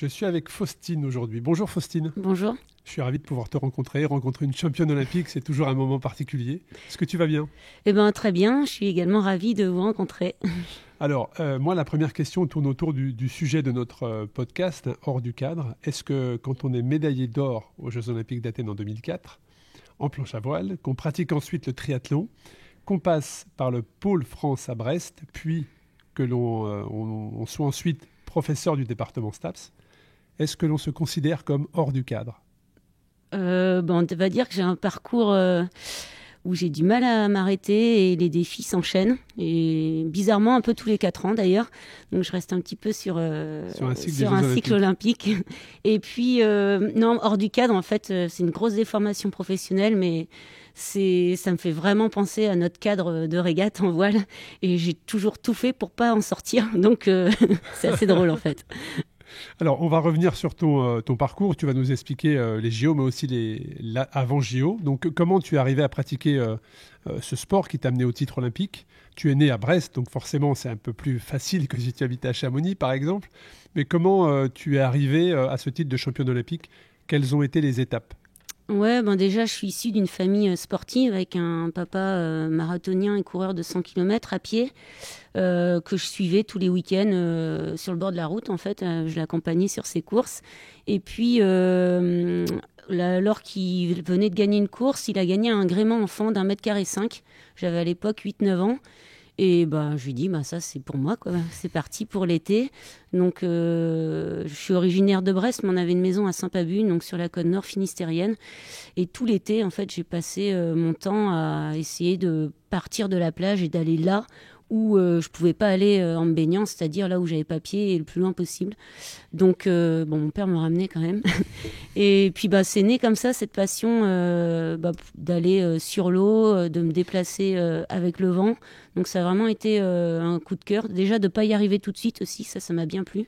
Je suis avec Faustine aujourd'hui. Bonjour Faustine. Bonjour. Je suis ravi de pouvoir te rencontrer une championne olympique, c'est toujours un moment particulier. Est-ce que tu vas bien? Eh bien, très bien. Je suis également ravie de vous rencontrer. Alors, moi, la première question tourne autour du sujet de notre podcast, Hors du cadre. Est-ce que quand on est médaillé d'or aux Jeux olympiques d'Athènes en 2004, en planche à voile, qu'on pratique ensuite le triathlon, qu'on passe par le pôle France à Brest, puis que on soit ensuite professeur du département STAPS, est-ce que l'on se considère comme hors du cadre? On va dire que j'ai un parcours où j'ai du mal à m'arrêter et les défis s'enchaînent. Et bizarrement, un peu tous les 4 ans d'ailleurs. Donc je reste un petit peu sur un cycle olympique. Et puis, non, hors du cadre, en fait, c'est une grosse déformation professionnelle, mais ça me fait vraiment penser à notre cadre de régate en voile. Et j'ai toujours tout fait pour pas en sortir. Donc c'est assez drôle en fait. Alors, on va revenir sur ton parcours. Tu vas nous expliquer les JO, mais aussi avant JO. Donc, comment tu es arrivé à pratiquer ce sport qui t'a amené au titre olympique? Tu es né à Brest, donc forcément, c'est un peu plus facile que si tu habitais à Chamonix, par exemple. Mais comment tu es arrivé à ce titre de championne olympique? Quelles ont été les étapes? Ouais, déjà, je suis issue d'une famille sportive avec un papa marathonien et coureur de 100 km à pied que je suivais tous les week-ends sur le bord de la route. En fait, je l'accompagnais sur ses courses. Et puis, alors qu'il venait de gagner une course, il a gagné un gréement enfant d'1,5 m. J'avais à l'époque 8-9 ans. Et je lui dis, ça c'est pour moi, quoi. C'est parti pour l'été. Donc je suis originaire de Brest, mais on avait une maison à Saint-Pabune, donc sur la côte nord finistérienne. Et tout l'été, en fait, j'ai passé mon temps à essayer de partir de la plage et d'aller là où je pouvais pas aller en me baignant, c'est-à-dire là où j'avais pas pied et le plus loin possible. Donc mon père me ramenait quand même. Et puis c'est né comme ça cette passion d'aller sur l'eau, de me déplacer avec le vent. Donc ça a vraiment été un coup de cœur. Déjà de pas y arriver tout de suite aussi, ça m'a bien plu.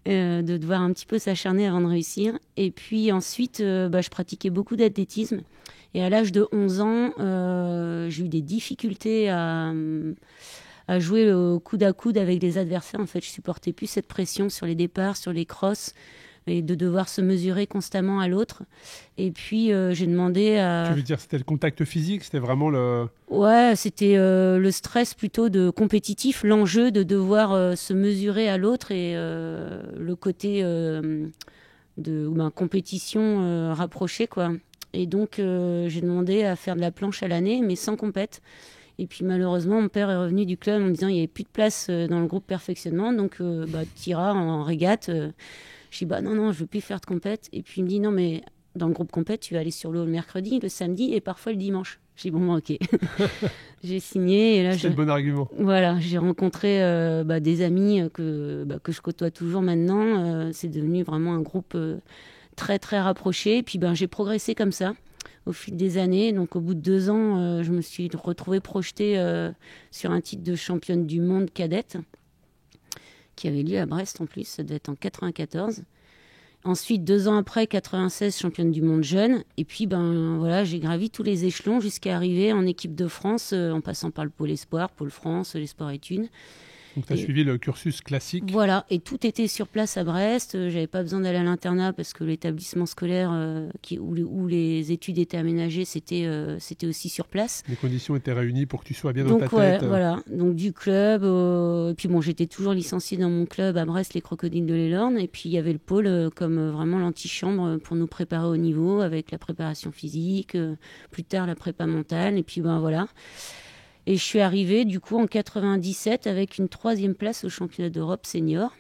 De devoir un petit peu s'acharner avant de réussir. Et puis ensuite, je pratiquais beaucoup d'athlétisme. Et à l'âge de 11 ans, j'ai eu des difficultés à jouer au coude à coude avec les adversaires. En fait, je supportais plus cette pression sur les départs, sur les crosses, et de devoir se mesurer constamment à l'autre. Et puis, j'ai demandé à... Tu veux dire, c'était le contact physique? C'était vraiment le... Ouais, c'était le stress plutôt de compétitif, l'enjeu de devoir se mesurer à l'autre et le côté de compétition rapprochée, quoi. Et donc, j'ai demandé à faire de la planche à l'année, mais sans compète. Et puis, malheureusement, mon père est revenu du club en me disant qu'il n'y avait plus de place dans le groupe perfectionnement. Donc, tu iras en régate. Je dis, non, je ne veux plus faire de compète. Et puis, il me dit, non, mais dans le groupe compète, tu vas aller sur l'eau le mercredi, le samedi et parfois le dimanche. Je dis, ok. J'ai signé. Et là, c'est le bon argument. Voilà, j'ai rencontré des amis que je côtoie toujours maintenant. C'est devenu vraiment un groupe... très très rapprochée. Et puis j'ai progressé comme ça au fil des années. Donc au bout de 2 ans, je me suis retrouvée projetée sur un titre de championne du monde cadette qui avait lieu à Brest en plus. Ça devait être en 94. Ensuite, 2 ans après, 96, championne du monde jeune. Et puis j'ai gravi tous les échelons jusqu'à arriver en équipe de France en passant par le pôle espoir, pôle France, l'espoir études. Donc tu as suivi le cursus classique. Voilà, et tout était sur place à Brest. J'avais pas besoin d'aller à l'internat parce que l'établissement scolaire où les études étaient aménagées, c'était aussi sur place. Les conditions étaient réunies pour que tu sois bien donc, dans ta tête. Voilà, donc du club. Et puis j'étais toujours licenciée dans mon club à Brest, les Crocodiles de l'Elorn. Et puis il y avait le pôle comme vraiment l'antichambre pour nous préparer au niveau avec la préparation physique, plus tard la prépa mentale. Et puis voilà. Et je suis arrivée du coup en 97 avec une 3e place au championnat d'Europe senior.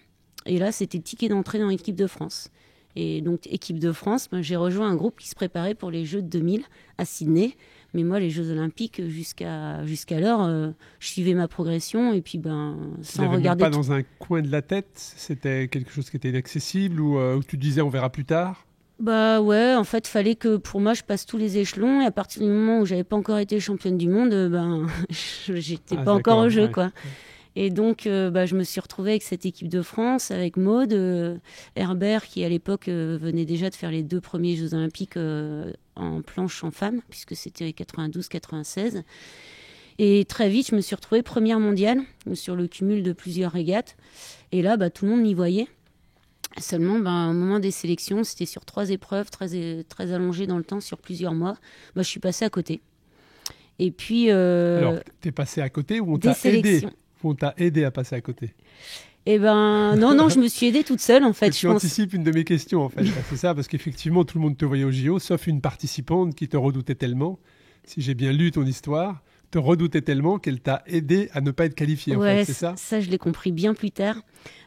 Et là, c'était ticket d'entrée dans l'équipe de France. Et donc, équipe de France, j'ai rejoint un groupe qui se préparait pour les Jeux de 2000 à Sydney. Mais moi, les Jeux Olympiques, jusqu'alors, je suivais ma progression et puis sans regarder. Pas dans un coin de la tête, c'était quelque chose qui était inaccessible ou tu disais on verra plus tard? Ouais, en fait, fallait que pour moi je passe tous les échelons et à partir du moment où j'avais pas encore été championne du monde, j'étais pas encore au jeu, quoi. Et donc, je me suis retrouvée avec cette équipe de France, avec Maude, Herbert, qui à l'époque venait déjà de faire les 2 premiers Jeux Olympiques en planche en femme, puisque c'était 92-96. Et très vite, je me suis retrouvée première mondiale sur le cumul de plusieurs régates. Et là, tout le monde m'y voyait. Seulement, au moment des sélections, c'était sur 3 épreuves, très, très allongées dans le temps, sur plusieurs mois. Je suis passée à côté. Et puis... Alors, t'es passée à côté ou on t'a aidé? Ou on t'a aidé à passer à côté? Non, je me suis aidée toute seule, en fait. Tu anticipes une de mes questions, en fait. C'est ça, parce qu'effectivement, tout le monde te voyait au JO, sauf une participante qui te redoutait tellement, si j'ai bien lu ton histoire, te redoutait tellement qu'elle t'a aidé à ne pas être qualifiée, en fait, c'est ça? Ça, je l'ai compris bien plus tard.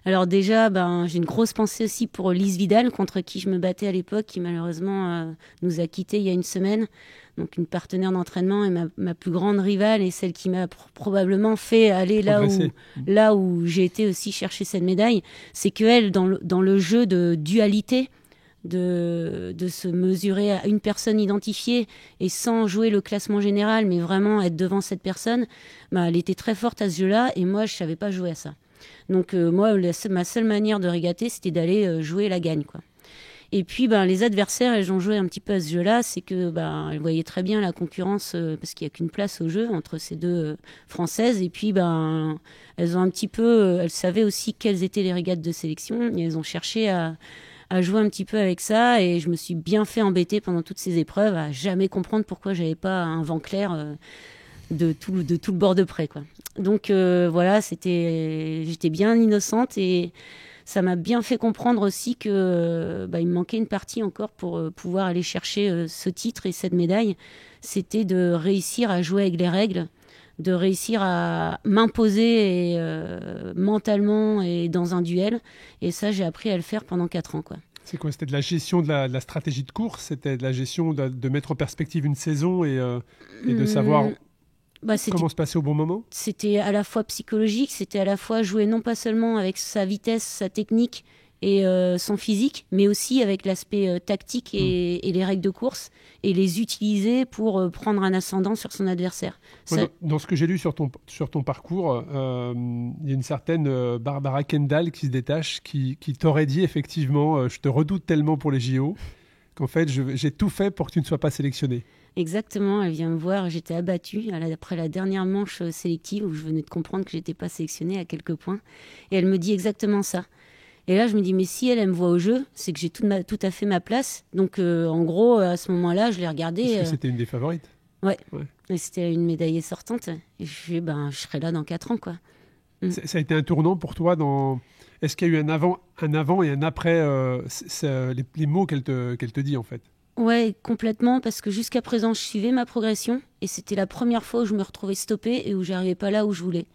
Alors déjà, j'ai une grosse pensée aussi pour Lise Vidal, contre qui je me battais à l'époque, qui malheureusement nous a quittés il y a une semaine. Donc une partenaire d'entraînement et ma plus grande rivale et celle qui m'a probablement fait aller là où j'ai été aussi chercher cette médaille. C'est qu'elle, dans le jeu de dualité, de se mesurer à une personne identifiée et sans jouer le classement général, mais vraiment être devant cette personne, elle était très forte à ce jeu-là et moi, je ne savais pas jouer à ça. Donc moi, ma seule manière de régater, c'était d'aller jouer la gagne, quoi. Et puis, les adversaires, elles ont joué un petit peu à ce jeu-là. C'est que, elles voyaient très bien la concurrence parce qu'il n'y a qu'une place au jeu entre ces deux Françaises. Et puis, elles ont un petit peu, elles savaient aussi quelles étaient les régates de sélection. Et elles ont cherché à jouer un petit peu avec ça. Et je me suis bien fait embêter pendant toutes ces épreuves à jamais comprendre pourquoi j'avais pas un vent clair de tout le bord de près, quoi. Donc, voilà, j'étais bien innocente et ça m'a bien fait comprendre aussi que il me manquait une partie encore pour pouvoir aller chercher ce titre et cette médaille. C'était de réussir à jouer avec les règles, de réussir à m'imposer mentalement et dans un duel. Et ça, j'ai appris à le faire pendant 4 ans, quoi. C'est quoi? C'était de la gestion de la stratégie de course? C'était de la gestion de mettre en perspective une saison et de savoir... comment se passer au bon moment? C'était à la fois psychologique, c'était à la fois jouer non pas seulement avec sa vitesse, sa technique et son physique, mais aussi avec l'aspect tactique et les règles de course et les utiliser pour prendre un ascendant sur son adversaire. Ouais, dans ce que j'ai lu sur ton parcours, il y a une certaine Barbara Kendall qui se détache, qui t'aurait dit effectivement je te redoute tellement pour les JO qu'en fait j'ai tout fait pour que tu ne sois pas sélectionnée. Exactement, elle vient me voir, j'étais abattue après la dernière manche sélective où je venais de comprendre que j'étais pas sélectionnée à quelques points. Et elle me dit exactement ça. Et là, je me dis, mais si elle me voit au jeu, c'est que j'ai tout à fait ma place. Donc, en gros, à ce moment-là, je l'ai regardée. Parce que c'était une des favorites. Ouais. Et c'était une médaillée sortante. Et je serai là dans 4 ans, quoi. Ça a été un tournant pour toi dans... Est-ce qu'il y a eu un avant et un après les mots qu'elle te dit, en fait? Ouais, complètement, parce que jusqu'à présent, je suivais ma progression et c'était la première fois où je me retrouvais stoppée et où j'arrivais pas là où je voulais.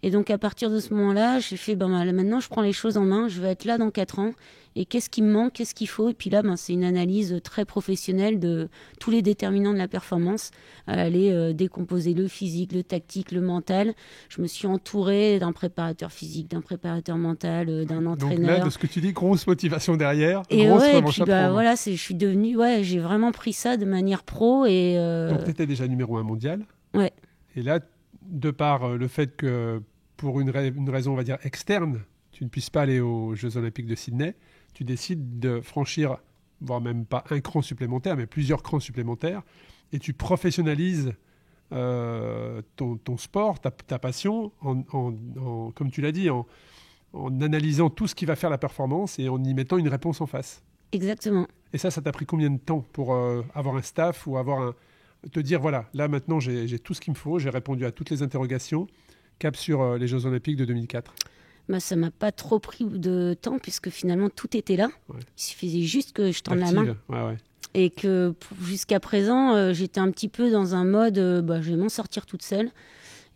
Et donc, à partir de ce moment-là, j'ai fait, maintenant, je prends les choses en main, je vais être là dans 4 ans. Et qu'est-ce qui me manque, qu'est-ce qu'il faut? Et puis là, c'est une analyse très professionnelle de tous les déterminants de la performance, à aller décomposer le physique, le tactique, le mental. Je me suis entourée d'un préparateur physique, d'un préparateur mental, d'un entraîneur. Donc là, de ce que tu dis, grosse motivation derrière, et grosse ouais, revanche et puis, à prendre. voilà, je suis devenue, j'ai vraiment pris ça de manière pro. Donc tu étais déjà numéro 1 mondial. Ouais. Et là, de par le fait que, pour une raison, on va dire, externe, tu ne puisses pas aller aux Jeux Olympiques de Sydney, tu décides de franchir, voire même pas un cran supplémentaire, mais plusieurs crans supplémentaires, et tu professionnalises ton sport, ta passion, comme tu l'as dit, en analysant tout ce qui va faire la performance et en y mettant une réponse en face. Exactement. Et ça t'a pris combien de temps pour avoir un staff ou te dire, voilà, là maintenant j'ai tout ce qu'il me faut, j'ai répondu à toutes les interrogations, cap sur les Jeux Olympiques de 2004? Ça m'a pas trop pris de temps puisque finalement tout était là. Ouais. Il suffisait juste que je tende la main. Ouais. Et que jusqu'à présent, j'étais un petit peu dans un mode, je vais m'en sortir toute seule.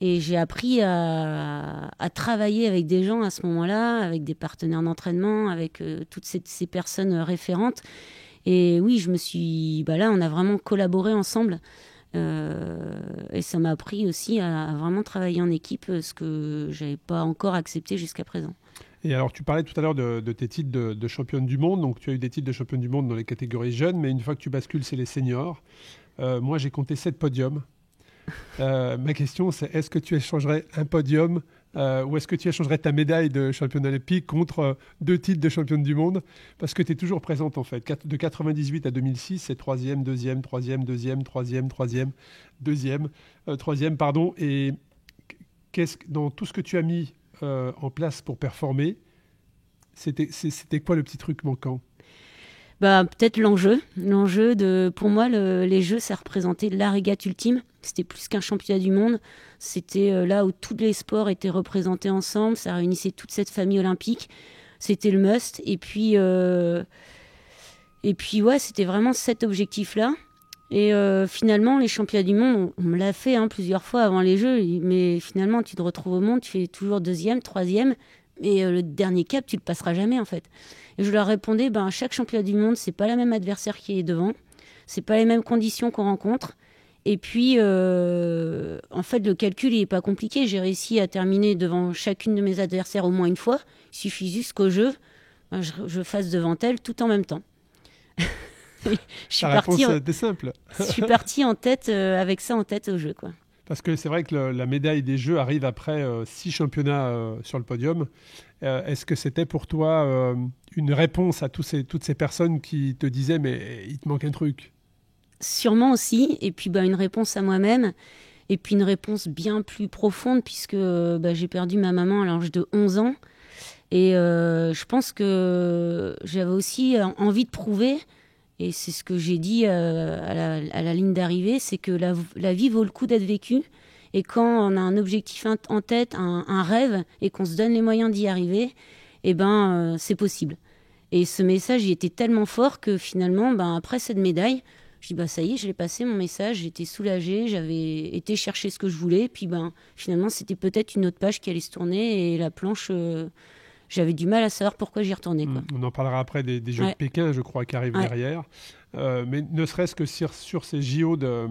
Et j'ai appris à travailler avec des gens à ce moment-là, avec des partenaires d'entraînement, avec toutes ces personnes référentes. Et oui, là, on a vraiment collaboré ensemble. Et ça m'a appris aussi à vraiment travailler en équipe, ce que je n'avais pas encore accepté jusqu'à présent. Et alors, tu parlais tout à l'heure de tes titres de championne du monde. Donc, tu as eu des titres de championne du monde dans les catégories jeunes, mais une fois que tu bascules, c'est les seniors. Moi, j'ai compté 7 podiums. Ma question, c'est est-ce que tu échangerais un podium ou est-ce que tu échangerais ta médaille de championne olympique contre 2 titres de championne du monde? Parce que tu es toujours présente, en fait. De 98 à 2006, c'est 3e, 2e, 3e, 2e, 3e, 3e, 2e, 3e, pardon. Et dans tout ce que tu as mis en place pour performer, C'était quoi le petit truc manquant? Peut-être l'enjeu. Pour moi, les Jeux, ça représentait la régate ultime. C'était plus qu'un championnat du monde. C'était là où tous les sports étaient représentés ensemble. Ça réunissait toute cette famille olympique. C'était le must. Et puis ouais, c'était vraiment cet objectif-là. Et finalement, les championnats du monde, on me l'a fait plusieurs fois avant les Jeux. Mais finalement, tu te retrouves au monde, tu fais toujours deuxième, troisième. Et le dernier cap, tu le passeras jamais en fait. Et je leur répondais, chaque championnat du monde, c'est pas la même adversaire qui est devant, c'est pas les mêmes conditions qu'on rencontre. Et puis, en fait, le calcul, il est pas compliqué. J'ai réussi à terminer devant chacune de mes adversaires au moins une fois. Il suffit juste qu'au jeu, je fasse devant elle tout en même temps. La réponse était simple. Je suis partie en tête, avec ça en tête au jeu, quoi. Parce que c'est vrai que la médaille des Jeux arrive après 6 championnats sur le podium. Est-ce que c'était pour toi une réponse à toutes ces personnes qui te disaient « mais il te manque un truc » ? Sûrement aussi. Et puis une réponse à moi-même. Et puis une réponse bien plus profonde puisque j'ai perdu ma maman à l'âge de 11 ans. Et je pense que j'avais aussi envie de prouver, et c'est ce que j'ai dit à la ligne d'arrivée, c'est que la vie vaut le coup d'être vécue. Et quand on a un objectif en tête, un rêve, et qu'on se donne les moyens d'y arriver, c'est possible. Et ce message, il était tellement fort que finalement, après cette médaille, je dis ça y est, je l'ai passé mon message, j'étais soulagée, j'avais été chercher ce que je voulais, puis finalement, c'était peut-être une autre page qui allait se tourner, et la planche... J'avais du mal à savoir pourquoi j'y retournais, quoi. On en parlera après des Jeux de Pékin, je crois, qui arrivent derrière. Mais ne serait-ce que sur ces JO de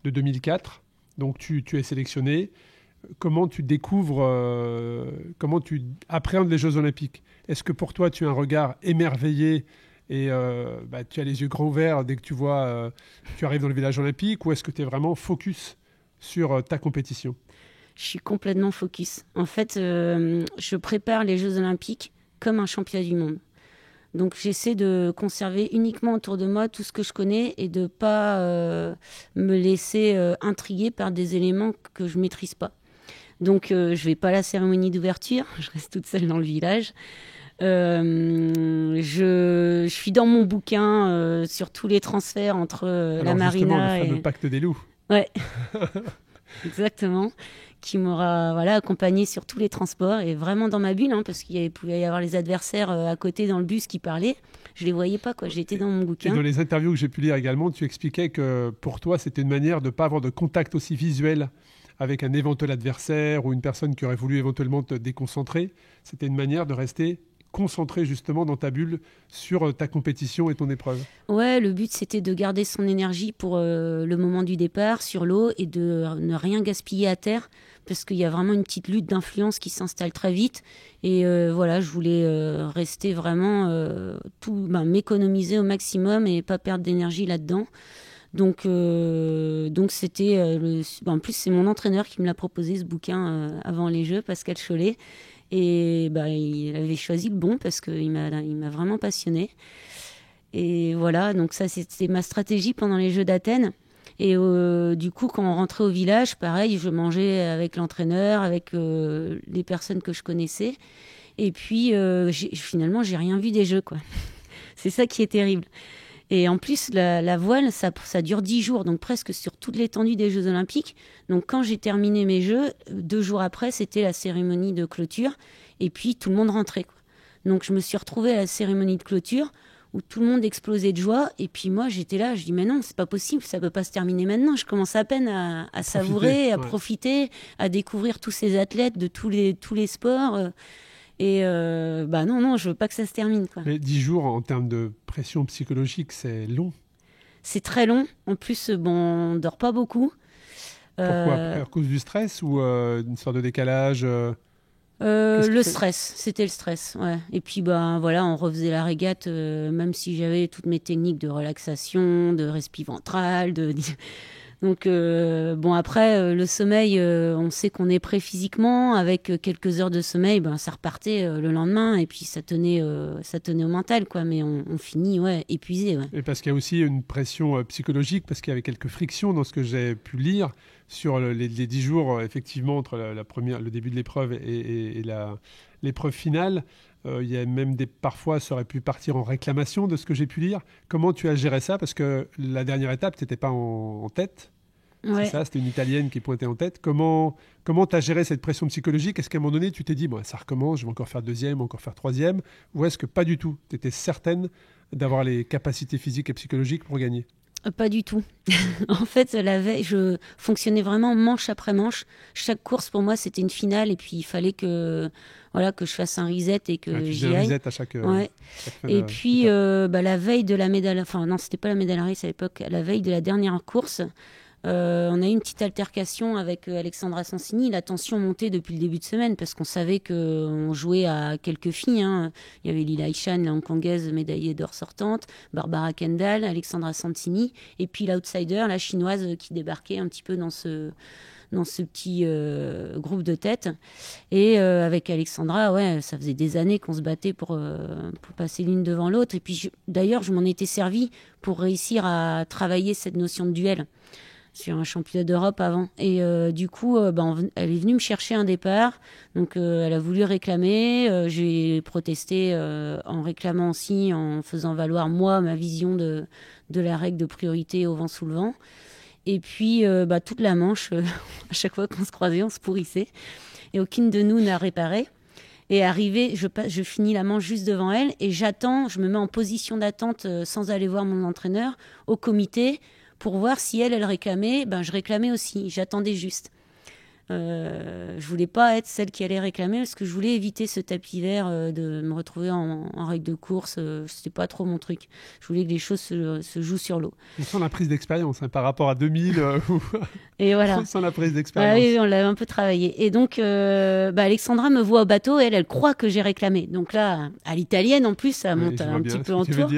2004, donc tu es sélectionné. Comment tu découvres, comment tu appréhendes les Jeux Olympiques? Est-ce que pour toi, tu as un regard émerveillé et tu as les yeux grands ouverts dès que tu vois, tu arrives dans le village olympique, ou est-ce que tu es vraiment focus sur ta compétition? Je suis complètement focus. En fait, je prépare les Jeux Olympiques comme un championnat du monde. Donc, j'essaie de conserver uniquement autour de moi tout ce que je connais et de ne pas me laisser intriguer par des éléments que je ne maîtrise pas. Donc, je ne vais pas à la cérémonie d'ouverture. Je reste toute seule dans le village. Je suis dans mon bouquin sur tous les transferts entre la marina et... le fameux pacte des loups. Ouais, exactement. Qui m'aura accompagné sur tous les transports et vraiment dans ma bulle, parce qu'il pouvait y avoir les adversaires à côté dans le bus qui parlaient. Je les voyais pas, quoi. J'étais dans mon bouquin. Et dans les interviews que j'ai pu lire également, tu expliquais que pour toi, c'était une manière de ne pas avoir de contact aussi visuel avec un éventuel adversaire ou une personne qui aurait voulu éventuellement te déconcentrer. C'était une manière de rester concentré justement dans ta bulle sur ta compétition et ton épreuve. Ouais, le but c'était de garder son énergie pour le moment du départ sur l'eau et de ne rien gaspiller à terre, parce qu'il y a vraiment une petite lutte d'influence qui s'installe très vite. Et je voulais rester vraiment m'économiser au maximum et pas perdre d'énergie là-dedans. Donc c'était en plus c'est mon entraîneur qui me l'a proposé, ce bouquin, avant les Jeux, Pascal Chollet. Et il avait choisi le bon parce qu'il m'a vraiment passionnée. Et voilà, donc ça c'était ma stratégie pendant les Jeux d'Athènes. Et du coup, quand on rentrait au village, pareil, je mangeais avec l'entraîneur, avec les personnes que je connaissais. Et puis finalement, j'ai rien vu des Jeux, quoi. C'est ça qui est terrible. Et en plus, la voile, ça dure 10 jours, donc presque sur toute l'étendue des Jeux Olympiques. Donc quand j'ai terminé mes Jeux, 2 jours après, c'était la cérémonie de clôture. Et puis tout le monde rentrait, quoi. Donc je me suis retrouvée à la cérémonie de clôture où tout le monde explosait de joie. Et puis moi, j'étais là, je dis mais non, c'est pas possible, ça peut pas se terminer maintenant. Je commence à peine à savourer, à profiter, à découvrir tous ces athlètes de tous les sports. Et non, je veux pas que ça se termine, quoi. Mais 10 jours, en termes de pression psychologique, c'est long. C'est très long. En plus, on dort pas beaucoup. Pourquoi ? À cause du stress ou une sorte de décalage Le stress, c'était le stress, ouais. Et puis on refaisait la régate, même si j'avais toutes mes techniques de relaxation, de respi ventral, donc après le sommeil, on sait qu'on est prêt physiquement, avec quelques heures de sommeil, ça repartait le lendemain et puis ça tenait au mental, quoi. Mais on finit épuisé. Ouais. Et parce qu'il y a aussi une pression psychologique, parce qu'il y avait quelques frictions dans ce que j'ai pu lire sur les 10 jours, effectivement, entre le début de l'épreuve et l'épreuve finale. Il y a même parfois, ça aurait pu partir en réclamation de ce que j'ai pu lire. Comment tu as géré ça? Parce que la dernière étape, tu n'étais pas en tête. Ouais. C'est ça, c'était une Italienne qui pointait en tête. Comment tu as géré cette pression psychologique? Est-ce qu'à un moment donné, tu t'es dit, bon, ça recommence, je vais encore faire deuxième, encore faire troisième? Ou est-ce que pas du tout? Tu étais certaine d'avoir les capacités physiques et psychologiques pour gagner? Pas du tout. En fait, la veille, je fonctionnais vraiment manche après manche. Chaque course, pour moi, c'était une finale. Et puis, il fallait que je fasse un reset et que Tu j'y faisais un aille. reset à chaque fin Et de- puis, la veille de la médaille... Enfin, non, c'était pas la médaille Race à l'époque. La veille de la dernière course, on a eu une petite altercation avec Alexandra Sansini. La tension montait depuis le début de semaine parce qu'on savait qu'on jouait à quelques filles. Hein. Il y avait Lila Ishan, la hongkongaise médaillée d'or sortante, Barbara Kendall, Alexandra Sansini, et puis l'outsider, la chinoise qui débarquait un petit peu dans ce petit groupe de tête. Et avec Alexandra, ouais, ça faisait des années qu'on se battait pour passer l'une devant l'autre. Et puis d'ailleurs, je m'en étais servi pour réussir à travailler cette notion de duel sur un championnat d'Europe avant. Et du coup, elle est venue me chercher un départ. Donc, elle a voulu réclamer. J'ai protesté en réclamant aussi, en faisant valoir, moi, ma vision de la règle de priorité au vent sous le vent. Et puis, toute la manche, à chaque fois qu'on se croisait, on se pourrissait. Et aucune de nous n'a réparé. Et arrivé, je finis la manche juste devant elle. Et j'attends, je me mets en position d'attente sans aller voir mon entraîneur au comité pour voir si elle réclamait. Je réclamais aussi. J'attendais juste. Je voulais pas être celle qui allait réclamer parce que je voulais éviter ce tapis vert de me retrouver en règle de course. C'était pas trop mon truc. Je voulais que les choses se jouent sur l'eau. On sent la prise d'expérience par rapport à 2000. Et voilà. On sent la prise d'expérience. Oui, on l'a un peu travaillé. Et donc, Alexandra me voit au bateau et elle croit que j'ai réclamé. Donc là, à l'italienne en plus, ça monte un petit peu en tour.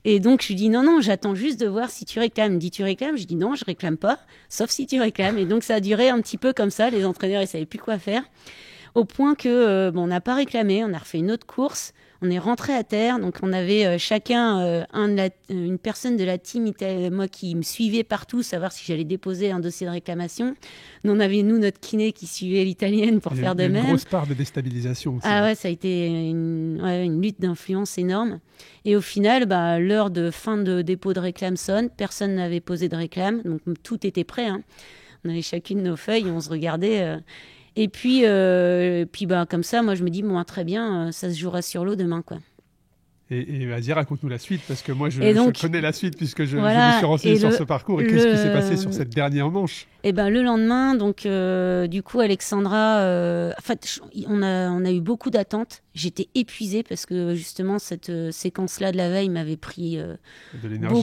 Et donc, je lui dis non, j'attends juste de voir si tu réclames. Elle me dit, tu réclames? Je dis non, je réclame pas, sauf si tu réclames. Et donc, ça a duré un petit peu comme ça. Les entraîneurs, ils savaient plus quoi faire. Au point que, on n'a pas réclamé. On a refait une autre course. On est rentré à terre. Donc, on avait chacun une personne de la team, moi qui me suivait partout, savoir si j'allais déposer un dossier de réclamation. Nous, on avait, notre kiné qui suivait l'italienne pour faire de même. Une grosse part de déstabilisation aussi. Ah ouais, ça a été une lutte d'influence énorme. Et au final, l'heure de fin de dépôt de réclame sonne. Personne n'avait posé de réclame. Donc, tout était prêt. Hein. On avait chacune nos feuilles et on se regardait. Et puis, comme ça, moi, je me dis, bon, très bien, ça se jouera sur l'eau demain, quoi. Et vas-y, raconte-nous la suite, parce que moi, je connais la suite, puisque je me suis renseigné sur ce parcours. Et qu'est-ce qui s'est passé sur cette dernière manche? Le lendemain, donc, du coup, Alexandra, on a eu beaucoup d'attentes. J'étais épuisée parce que, justement, cette séquence-là de la veille m'avait pris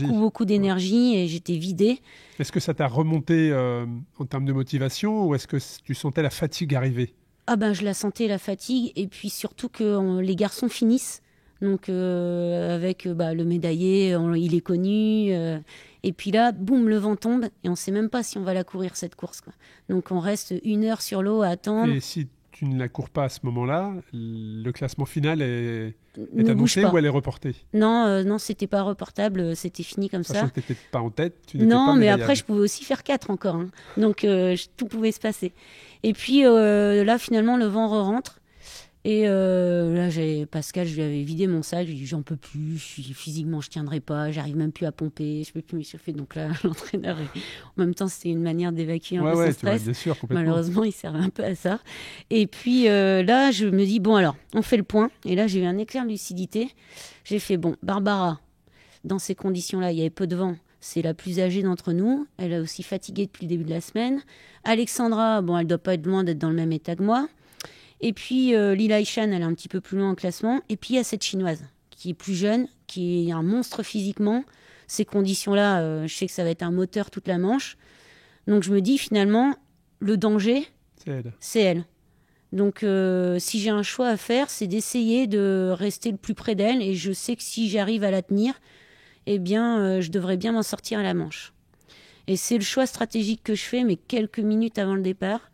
beaucoup d'énergie et j'étais vidée. Est-ce que ça t'a remonté en termes de motivation ou est-ce que tu sentais la fatigue arriver? Je la sentais, la fatigue, et puis surtout que les garçons finissent. Donc, avec le médaillé, il est connu. Et puis là, boum, le vent tombe et on ne sait même pas si on va la courir, cette course, quoi. Donc, on reste 1 heure sur l'eau à attendre. Et si tu ne la cours pas à ce moment-là, le classement final est annoncé ou elle est reportée? Non, c'était pas reportable, c'était fini comme ça. Sachant que tu n'étais pas en tête, tu n'étais pas médaillable. Mais après, je pouvais aussi faire 4 encore. Hein. Donc, tout pouvait se passer. Et puis, là, finalement, le vent re-rentre. Et là, Pascal, je lui avais vidé mon sac. Je lui ai dit, j'en peux plus. Physiquement, je tiendrai pas. J'arrive même plus à pomper. Je peux plus m'échauffer. Donc là, l'entraîneur, en même temps, c'était une manière d'évacuer un peu son stress. Bien sûr, complètement. Malheureusement, il servait un peu à ça. Et puis là, je me dis, bon, alors, on fait le point. Et là, j'ai eu un éclair de lucidité. J'ai fait, bon, Barbara, dans ces conditions-là, il y avait peu de vent. C'est la plus âgée d'entre nous. Elle est aussi fatiguée depuis le début de la semaine. Alexandra, bon, elle doit pas être loin d'être dans le même état que moi. Et puis, Lila Ishan, elle est un petit peu plus loin en classement. Et puis, il y a cette Chinoise qui est plus jeune, qui est un monstre physiquement. Ces conditions-là, je sais que ça va être un moteur toute la manche. Donc, je me dis, finalement, le danger, c'est elle. Donc, si j'ai un choix à faire, c'est d'essayer de rester le plus près d'elle. Et je sais que si j'arrive à la tenir, eh bien, je devrais bien m'en sortir à la manche. Et c'est le choix stratégique que je fais, mais quelques minutes avant le départ.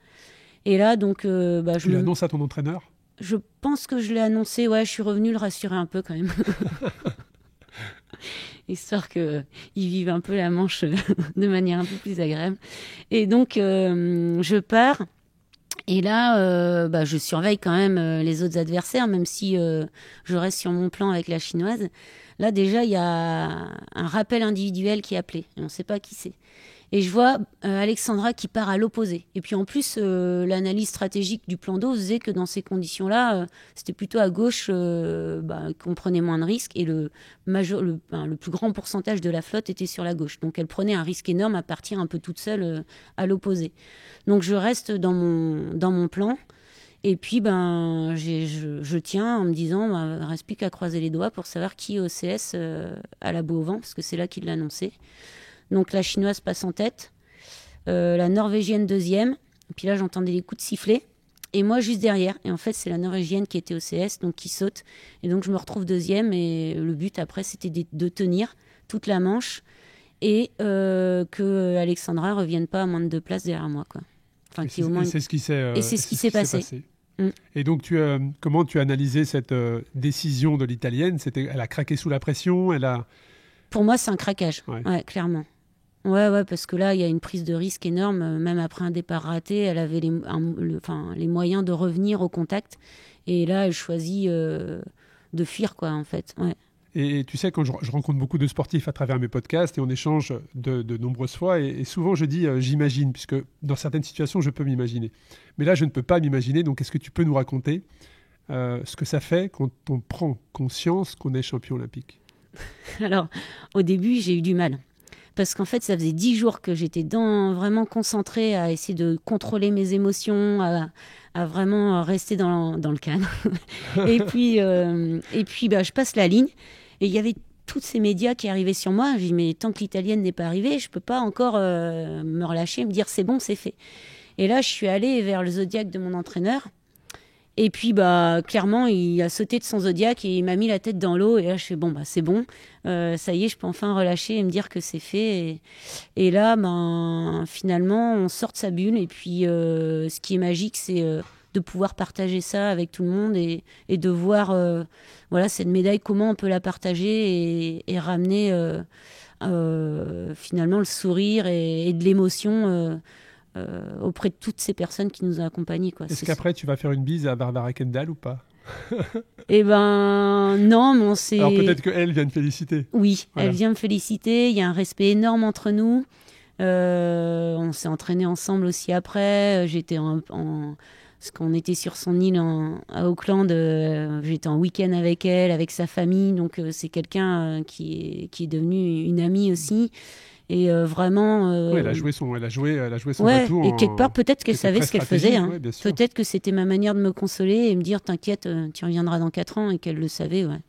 Et là, donc, tu l'annonces à ton entraîneur? Je pense que je l'ai annoncé. Ouais, je suis revenue le rassurer un peu quand même. Histoire qu'il vive un peu la manche de manière un peu plus agréable. Et donc, je pars. Et là, je surveille quand même les autres adversaires, même si je reste sur mon plan avec la chinoise. Là, déjà, il y a un rappel individuel qui est appelé. On ne sait pas qui c'est. Et je vois Alexandra qui part à l'opposé. Et puis en plus, l'analyse stratégique du plan d'eau faisait que dans ces conditions-là, c'était plutôt à gauche qu'on prenait moins de risques. Et le plus grand pourcentage de la flotte était sur la gauche. Donc elle prenait un risque énorme à partir un peu toute seule à l'opposé. Donc je reste dans mon plan. Et puis je tiens en me disant, il ne reste plus qu'à croiser les doigts pour savoir qui OCS a la boue au vent, parce que c'est là qu'il l'a annoncé. Donc la chinoise passe en tête, la norvégienne deuxième, et puis là j'entendais les coups de sifflet, et moi juste derrière. Et en fait c'est la norvégienne qui était OCS, donc qui saute, et donc je me retrouve deuxième, et le but après c'était de tenir toute la manche, et que Alexandra revienne pas à moins de 2 places derrière moi, quoi. Enfin, c'est ce qui s'est passé. Et donc, comment tu as analysé cette décision de l'Italienne? Elle a craqué sous la pression, Pour moi, c'est un craquage, ouais, clairement. Ouais, parce que là, il y a une prise de risque énorme. Même après un départ raté, elle avait les moyens de revenir au contact. Et là, elle choisit de fuir, quoi, en fait. Ouais. Et tu sais, quand je rencontre beaucoup de sportifs à travers mes podcasts et on échange de nombreuses fois, et souvent je dis j'imagine, puisque dans certaines situations, je peux m'imaginer. Mais là, je ne peux pas m'imaginer. Donc, est-ce que tu peux nous raconter ce que ça fait quand on prend conscience qu'on est champion olympique? Alors, au début, j'ai eu du mal. Parce qu'en fait, ça faisait 10 jours que j'étais vraiment concentrée à essayer de contrôler mes émotions, à vraiment rester dans le cadre. et puis, je passe la ligne. Et il y avait tous ces médias qui arrivaient sur moi. J'ai dit, mais tant que l'Italienne n'est pas arrivée, je ne peux pas encore me relâcher et me dire, c'est bon, c'est fait. Et là, je suis allée vers le Zodiac de mon entraîneur. Et puis, clairement, il a sauté de son Zodiac et il m'a mis la tête dans l'eau. Et là, je fais, c'est bon. Ça y est, je peux enfin relâcher et me dire que c'est fait. Et là, finalement, on sort de sa bulle. Et puis, ce qui est magique, c'est de pouvoir partager ça avec tout le monde et de voir cette médaille, comment on peut la partager et ramener finalement le sourire et de l'émotion auprès de toutes ces personnes qui nous ont accompagnés, quoi. Est-ce qu'après, tu vas faire une bise à Barbara Kendall ou pas? Non, mais on s'est... Alors peut-être qu'elle vient te féliciter. Oui, voilà. Elle vient me féliciter. Il y a un respect énorme entre nous. On s'est entraînés ensemble aussi après. J'étais parce qu'on était sur son île à Auckland. J'étais en week-end avec elle, avec sa famille. Donc c'est quelqu'un qui est devenu une amie aussi. Et vraiment... Oui, elle a joué son atout. Et quelque part, peut-être qu'elle savait ce qu'elle faisait. Hein. Ouais, peut-être que c'était ma manière de me consoler et me dire, t'inquiète, tu reviendras dans 4 ans, et qu'elle le savait, ouais.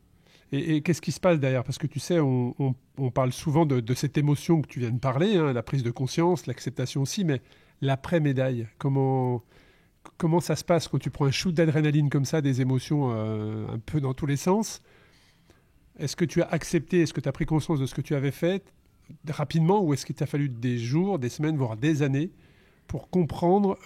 Et qu'est-ce qui se passe derrière? Parce que tu sais, on parle souvent de cette émotion que tu viens de parler, hein, la prise de conscience, l'acceptation aussi, mais l'après-médaille, comment ça se passe quand tu prends un shoot d'adrénaline comme ça, des émotions un peu dans tous les sens? Est-ce que tu as accepté, est-ce que tu as pris conscience de ce que tu avais fait rapidement, ou est-ce qu'il t'a fallu des jours, des semaines, voire des années pour comprendre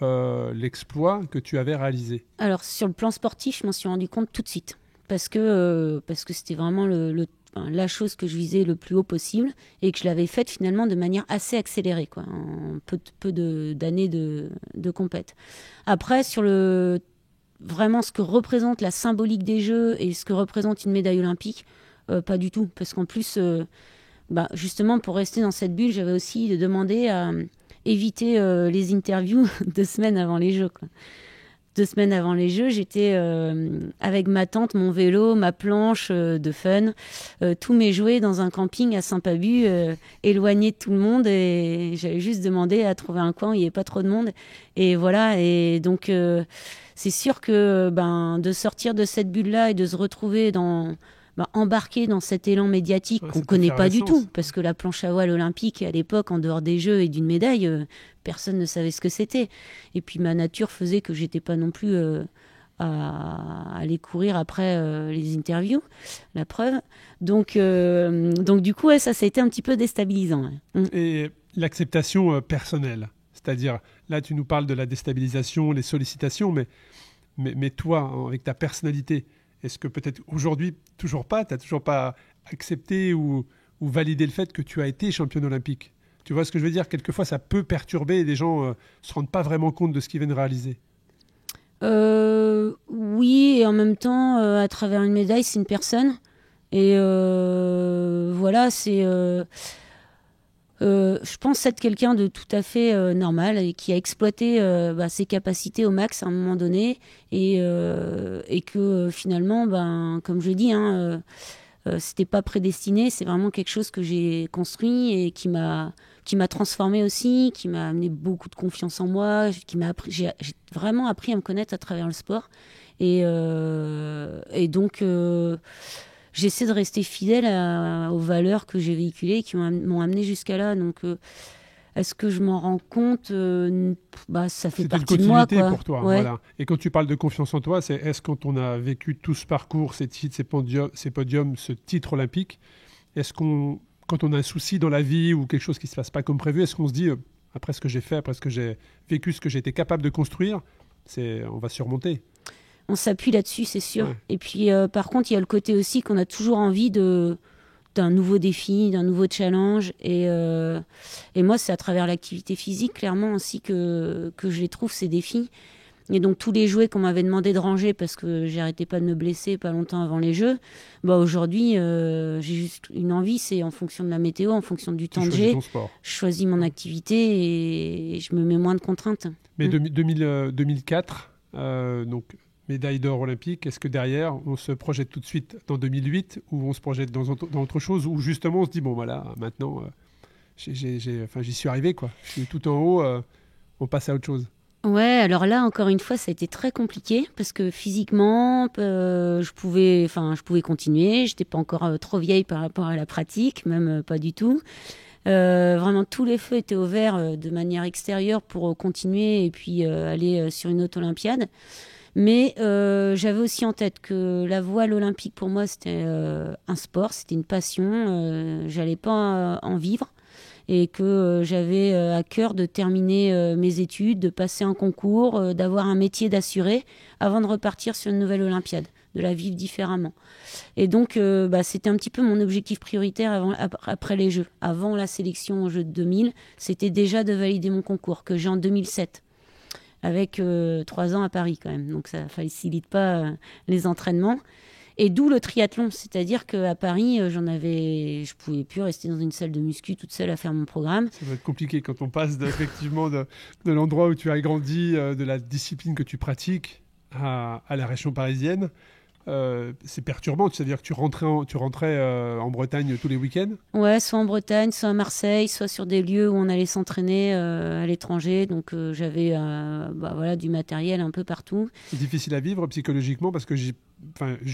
l'exploit que tu avais réalisé? Alors, sur le plan sportif, je m'en suis rendu compte tout de suite. Parce que c'était vraiment la chose que je visais le plus haut possible et que je l'avais faite finalement de manière assez accélérée, quoi, en peu d'années de compète. Après, sur vraiment ce que représente la symbolique des Jeux et ce que représente une médaille olympique, pas du tout. Parce qu'en plus... justement, pour rester dans cette bulle, j'avais aussi demandé à éviter les interviews 2 semaines avant les Jeux, quoi. 2 semaines avant les Jeux, j'étais avec ma tente, mon vélo, ma planche de fun, tous mes jouets dans un camping à Saint-Pabu, éloigné de tout le monde. Et j'avais juste demandé à trouver un coin où il n'y avait pas trop de monde. Et voilà, et donc c'est sûr que de sortir de cette bulle-là et de se retrouver embarqué dans cet élan médiatique qu'on ne connaît pas du tout, parce que la planche à voile olympique, à l'époque, en dehors des Jeux et d'une médaille, personne ne savait ce que c'était. Et puis ma nature faisait que j'étais pas non plus à aller courir après les interviews, la preuve. Donc du coup, ça a été un petit peu déstabilisant. Ouais. Et l'acceptation personnelle, c'est-à-dire, là tu nous parles de la déstabilisation, les sollicitations, mais toi, avec ta personnalité, est-ce que peut-être aujourd'hui, tu n'as toujours pas accepté ou validé le fait que tu as été championne olympique? Tu vois ce que je veux dire? Quelquefois, ça peut perturber et les gens ne se rendent pas vraiment compte de ce qu'ils viennent réaliser. Oui, et en même temps, à travers une médaille, c'est une personne. Et voilà, je pense être quelqu'un de tout à fait normal et qui a exploité ses capacités au max à un moment donné et que finalement, comme je dis, hein, c'était pas prédestiné, c'est vraiment quelque chose que j'ai construit et qui m'a transformé aussi, qui m'a amené beaucoup de confiance en moi, j'ai vraiment appris à me connaître à travers le sport et donc j'essaie de rester fidèle aux valeurs que j'ai véhiculées et qui m'ont amené jusqu'à là. Donc, est-ce que je m'en rends compte ça fait C'est une partie de moi, continuité quoi. pour toi. Ouais. Voilà. Et quand tu parles de confiance en toi, est-ce quand on a vécu tout ce parcours, ces titres, ces podiums, ce titre olympique, quand on a un souci dans la vie ou quelque chose qui ne se passe pas comme prévu, est-ce qu'on se dit, après ce que j'ai fait, après ce que j'ai vécu, ce que j'ai été capable de construire, on va surmonter? On s'appuie là-dessus, c'est sûr. Ouais. Et puis, par contre, il y a le côté aussi qu'on a toujours envie d'un nouveau défi, d'un nouveau challenge. Et moi, c'est à travers l'activité physique, clairement, aussi que je les trouve, ces défis. Et donc, tous les jouets qu'on m'avait demandé de ranger parce que j'arrêtais pas de me blesser pas longtemps avant les Jeux, aujourd'hui, j'ai juste une envie, c'est en fonction de la météo, en fonction du temps que j'ai, je choisis mon activité et je me mets moins de contraintes. Mais 2004, donc médaille d'or olympique, est-ce que derrière, on se projette tout de suite dans 2008 ou on se projette dans autre chose ou justement on se dit, bon voilà, maintenant, j'y suis arrivé, quoi. Je suis tout en haut, on passe à autre chose. Ouais, alors là, encore une fois, ça a été très compliqué parce que physiquement, je pouvais continuer. J'étais pas encore trop vieille par rapport à la pratique, même pas du tout. Vraiment, tous les feux étaient ouverts de manière extérieure pour continuer et puis aller sur une autre Olympiade. Mais j'avais aussi en tête que la voile olympique, pour moi, c'était un sport, c'était une passion. J'allais pas en vivre. Et que j'avais à cœur de terminer mes études, de passer un concours, d'avoir un métier d'assuré avant de repartir sur une nouvelle Olympiade, de la vivre différemment. Et donc, c'était un petit peu mon objectif prioritaire après les Jeux. Avant la sélection aux Jeux de 2000, c'était déjà de valider mon concours, que j'ai en 2007, avec 3 ans à Paris quand même. Donc, ça ne facilite pas les entraînements. Et d'où le triathlon, c'est-à-dire qu'à Paris, je pouvais plus rester dans une salle de muscu toute seule à faire mon programme. Ça va être compliqué quand on passe effectivement de l'endroit où tu as grandi, de la discipline que tu pratiques à la région parisienne. C'est perturbant, c'est-à-dire que tu rentrais en Bretagne tous les week-ends? Ouais, soit en Bretagne, soit à Marseille, soit sur des lieux où on allait s'entraîner à l'étranger. Donc j'avais du matériel un peu partout. C'est difficile à vivre psychologiquement parce que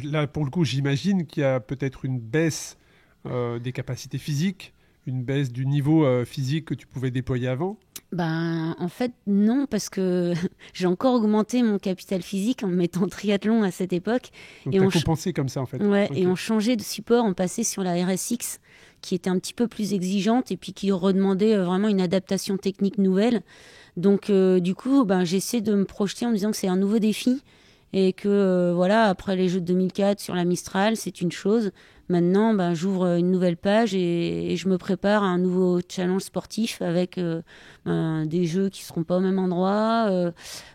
là, pour le coup, j'imagine qu'il y a peut-être une baisse des capacités physiques, une baisse du niveau physique que tu pouvais déployer avant. En fait, non, parce que j'ai encore augmenté mon capital physique en me mettant triathlon à cette époque. Donc, tu as compensé comme ça, en fait. Ouais, okay. Et on changeait de support, on passait sur la RSX, qui était un petit peu plus exigeante et puis qui redemandait vraiment une adaptation technique nouvelle. Donc, du coup, j'essaie de me projeter en me disant que c'est un nouveau défi et que, après les Jeux de 2004 sur la Mistral, c'est une chose. Maintenant, j'ouvre une nouvelle page et je me prépare à un nouveau challenge sportif avec des jeux qui ne seront pas au même endroit,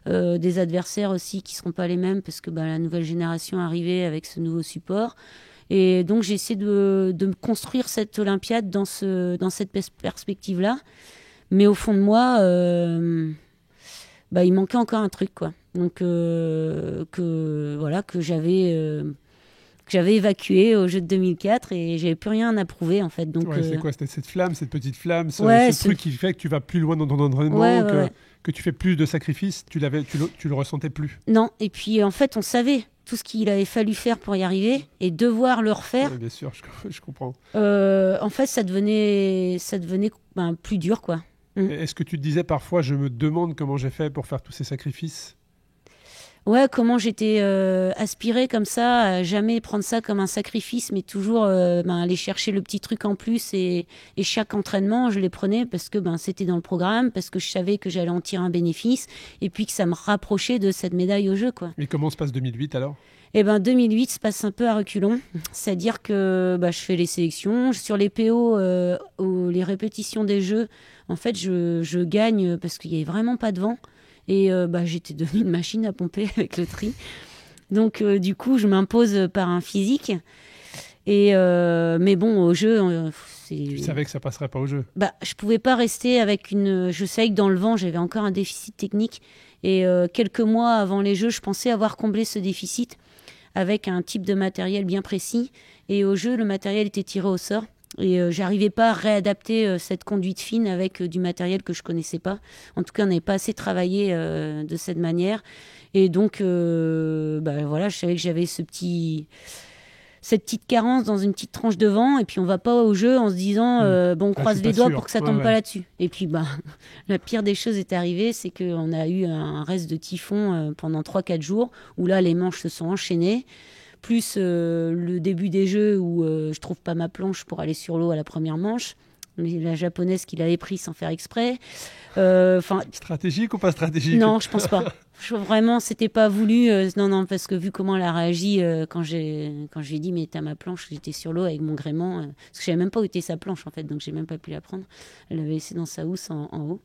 des adversaires aussi qui ne seront pas les mêmes parce que la nouvelle génération est arrivée avec ce nouveau support. Et donc, j'essaie de construire cette Olympiade dans cette perspective-là. Mais au fond de moi, il manquait encore un truc, quoi. Donc, que j'avais évacué au Jeux de 2004 et j'avais plus rien à prouver en fait. Donc, c'est quoi? C'était cette flamme, cette petite flamme, ce truc qui fait que tu vas plus loin dans ton entraînement, que tu fais plus de sacrifices, tu le ressentais plus? Non, et puis en fait on savait tout ce qu'il avait fallu faire pour y arriver et devoir le refaire. Ouais, bien sûr, je comprends. En fait ça devenait plus dur, quoi. Est-ce que tu te disais parfois, je me demande comment j'ai fait pour faire tous ces sacrifices? Ouais, comment j'étais aspirée comme ça, à jamais prendre ça comme un sacrifice, mais toujours aller chercher le petit truc en plus. Et chaque entraînement, je les prenais parce que c'était dans le programme, parce que je savais que j'allais en tirer un bénéfice, et puis que ça me rapprochait de cette médaille au jeu, quoi. Mais comment se passe 2008 alors? 2008 se passe un peu à reculons, c'est-à-dire que je fais les sélections. Sur les PO, les répétitions des jeux, en fait, je gagne parce qu'il n'y avait vraiment pas de vent. Et j'étais devenue une machine à pomper avec le tri. Donc, du coup, je m'impose par un physique. Mais bon, au jeu, Tu savais que ça passerait pas au jeu. Je pouvais pas rester avec une. Je savais que dans le vent, j'avais encore un déficit technique. Et quelques mois avant les jeux, je pensais avoir comblé ce déficit avec un type de matériel bien précis. Et au jeu, le matériel était tiré au sort. Et j'arrivais pas à réadapter cette conduite fine avec du matériel que je connaissais pas. En tout cas, on n'avait pas assez travaillé de cette manière. Et donc, voilà, je savais que j'avais cette petite carence dans une petite tranche de vent, et puis on va pas au jeu en se disant on croise les doigts pour que ça tombe pas là-dessus. Et puis la pire des choses est arrivée, c'est qu'on a eu un reste de typhon pendant 3-4 jours, où là les manches se sont enchaînées, plus le début des jeux où je trouve pas ma planche pour aller sur l'eau à la première manche, la japonaise qui l'avait pris sans faire exprès. Stratégique ou pas stratégique? Non, je pense pas. Vraiment, c'était pas voulu. Non, parce que vu comment elle a réagi quand je lui ai dit mais t'as ma planche, j'étais sur l'eau avec mon gréement, parce que je savais même pas où était sa planche en fait, donc j'ai même pas pu la prendre. Elle l'avait laissée dans sa housse en haut.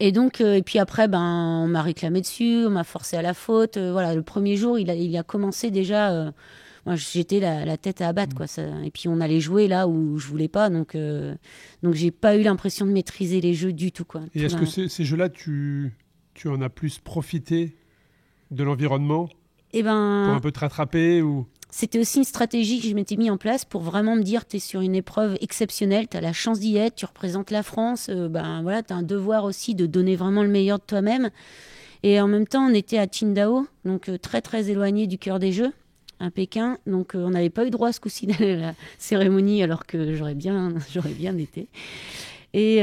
Et donc, et puis après, on m'a réclamé dessus, on m'a forcé à la faute. Voilà, le premier jour, il a commencé déjà. Moi, j'étais la tête à abattre, quoi. Et puis on allait jouer là où je voulais pas, donc j'ai pas eu l'impression de maîtriser les jeux du tout, quoi. Et est-ce que ces jeux-là, tu en as plus profité de l'environnement pour un peu te rattraper ou... C'était aussi une stratégie que je m'étais mis en place pour vraiment me dire, tu es sur une épreuve exceptionnelle, tu as la chance d'y être, tu représentes la France, voilà, tu as un devoir aussi de donner vraiment le meilleur de toi-même. Et en même temps, on était à Qingdao, donc très très éloigné du cœur des Jeux, à Pékin. Donc on n'avait pas eu droit à ce coup-ci d'aller à la cérémonie, alors que j'aurais bien été. Et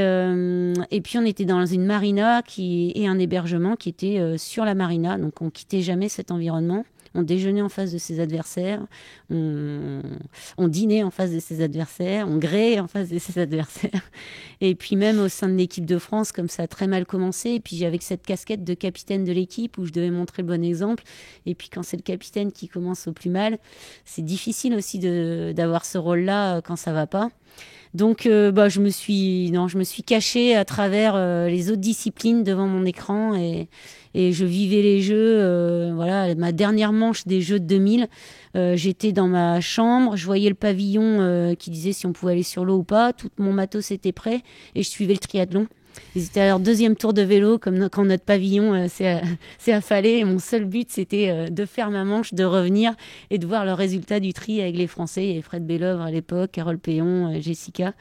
puis on était dans une marina et un hébergement qui était sur la marina, donc on quittait jamais cet environnement. On déjeunait en face de ses adversaires, on dînait en face de ses adversaires, on gréait en face de ses adversaires. Et puis même au sein de l'équipe de France, comme ça a très mal commencé, et puis j'avais cette casquette de capitaine de l'équipe où je devais montrer le bon exemple. Et puis quand c'est le capitaine qui commence au plus mal, c'est difficile aussi d'avoir ce rôle-là quand ça va pas. Donc je me suis cachée à travers les autres disciplines devant mon écran et je vivais les jeux. Voilà, ma dernière manche des Jeux de 2000, j'étais dans ma chambre, je voyais le pavillon qui disait si on pouvait aller sur l'eau ou pas, tout mon matos était prêt et je suivais le triathlon. Ils étaient à leur deuxième tour de vélo, quand notre pavillon s'est affalé. Et mon seul but, c'était de faire ma manche, de revenir et de voir le résultat du tri avec les Français. Il y avait Fred Bellovre à l'époque, Carole Péon, Jessica.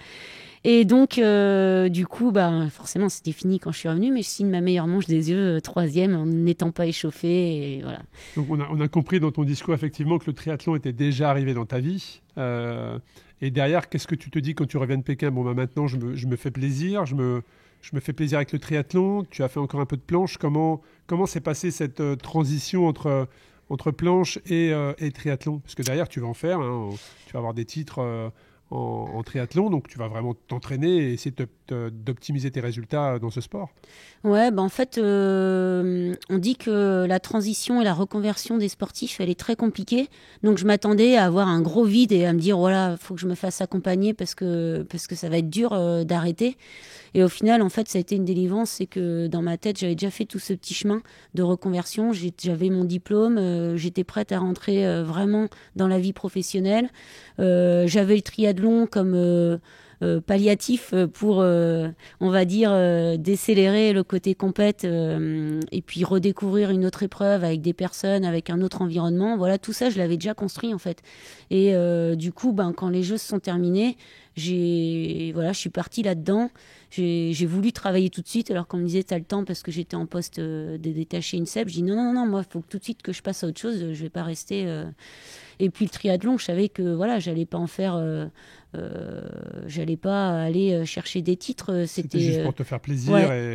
Et donc, du coup, forcément, c'était fini quand je suis revenue, mais je signe ma meilleure manche des yeux, troisième, en n'étant pas échauffée. Et voilà. Donc, on a compris dans ton discours, effectivement, que le triathlon était déjà arrivé dans ta vie. Et derrière, qu'est-ce que tu te dis quand tu reviens de Pékin? Maintenant, je me fais plaisir, je me fais plaisir avec le triathlon. Tu as fait encore un peu de planche. Comment s'est passée cette transition entre planche et triathlon? Parce que derrière, tu vas en faire. Tu vas avoir des titres en triathlon. Donc, tu vas vraiment t'entraîner et essayer d'optimiser tes résultats dans ce sport. Ouais, en fait, on dit que la transition et la reconversion des sportifs, elle est très compliquée. Donc, je m'attendais à avoir un gros vide et à me dire, voilà, faut que je me fasse accompagner parce que ça va être dur d'arrêter. Et au final, en fait, ça a été une délivrance. C'est que dans ma tête, j'avais déjà fait tout ce petit chemin de reconversion. J'avais mon diplôme, j'étais prête à rentrer vraiment dans la vie professionnelle. J'avais le triathlon comme palliatif pour, on va dire, décélérer le côté compète et puis redécouvrir une autre épreuve avec des personnes, avec un autre environnement. Voilà, tout ça, je l'avais déjà construit en fait. Et du coup, quand les Jeux se sont terminés, je suis partie là-dedans. J'ai voulu travailler tout de suite, alors qu'on me disait t'as le temps parce que j'étais en poste de détaché INSEP. Je dis non, moi il faut tout de suite que je passe à autre chose, je vais pas rester. Et puis le triathlon, je savais que voilà, j'allais pas en faire, j'allais pas aller chercher des titres. C'était juste pour te faire plaisir et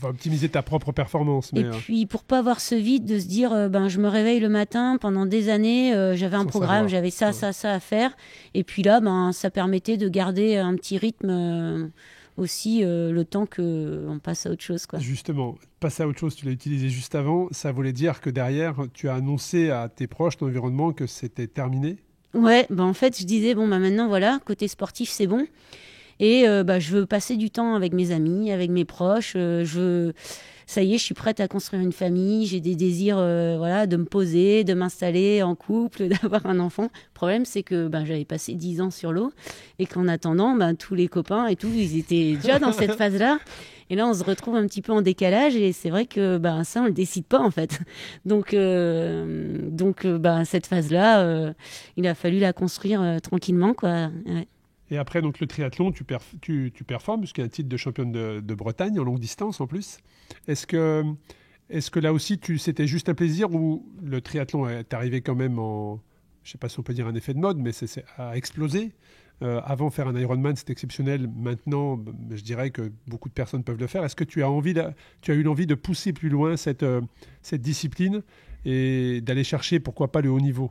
optimiser ta propre performance. Et puis pour pas avoir ce vide de se dire je me réveille le matin pendant des années, j'avais un programme, j'avais ça à faire. Et puis là, ça permettait de garder un petit rythme. Aussi le temps qu'on passe à autre chose, quoi. Justement, passer à autre chose, tu l'as utilisé juste avant, ça voulait dire que derrière, tu as annoncé à tes proches, ton environnement, que c'était terminé? Ouais, en fait, je disais, maintenant, voilà, côté sportif, c'est bon. Et je veux passer du temps avec mes amis, avec mes proches. Ça y est, je suis prête à construire une famille. J'ai des désirs de me poser, de m'installer en couple, d'avoir un enfant. Le problème, c'est que j'avais passé 10 ans sur l'eau et qu'en attendant, tous les copains et tout, ils étaient déjà dans cette phase-là. Et là, on se retrouve un petit peu en décalage et c'est vrai que ça, on le décide pas en fait. Donc, cette phase-là, il a fallu la construire tranquillement, quoi. Ouais. Et après, donc, le triathlon, tu performes, puisqu'il y a un titre de championne de Bretagne en longue distance en plus. Est-ce que là aussi, c'était juste un plaisir ou le triathlon est arrivé quand même en, je ne sais pas si on peut dire un effet de mode, mais c'est à exploser. Avant, faire un Ironman, c'était exceptionnel. Maintenant, je dirais que beaucoup de personnes peuvent le faire. Est-ce que tu as eu l'envie de pousser plus loin cette discipline et d'aller chercher, pourquoi pas, le haut niveau ?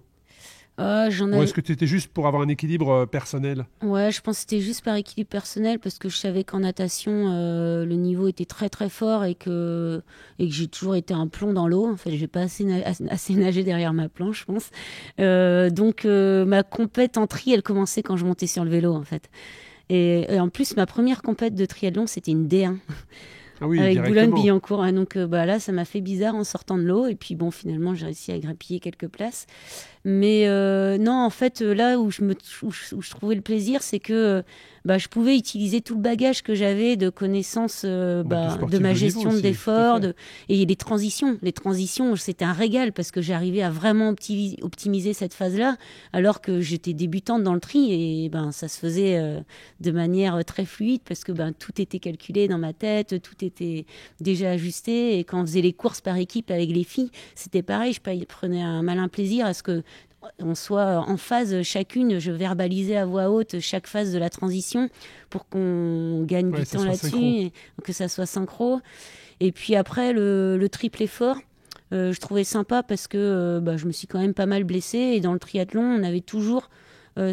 Ou est-ce que tu étais juste pour avoir un équilibre personnel ? Ouais, je pense que c'était juste par équilibre personnel parce que je savais qu'en natation, le niveau était très très fort et que j'ai toujours été un plomb dans l'eau. En fait, j'ai pas assez nagé derrière ma planche, je pense. Donc, ma compète en tri, elle commençait quand je montais sur le vélo, en fait. Et en plus, ma première compète de triathlon, c'était une D1. Ah oui, avec directement. Boulogne-Billancourt. Hein, donc là, ça m'a fait bizarre en sortant de l'eau. Et puis bon, finalement, j'ai réussi à grappiller quelques places. Mais non, en fait, là où je trouvais le plaisir, c'est que je pouvais utiliser tout le bagage que j'avais de connaissances de ma gestion d'efforts. Et les transitions, c'était un régal parce que j'arrivais à vraiment optimiser cette phase-là, alors que j'étais débutante dans le tri. Et ça se faisait de manière très fluide parce que tout était calculé dans ma tête, tout était déjà ajusté. Et quand on faisait les courses par équipe avec les filles, c'était pareil. Je prenais un malin plaisir à ce que on soit en phase chacune. Je verbalisais à voix haute chaque phase de la transition pour qu'on gagne du temps là-dessus, et que ça soit synchro. Et puis après, le triple effort, je trouvais sympa parce que je me suis quand même pas mal blessée. Et dans le triathlon, on avait toujours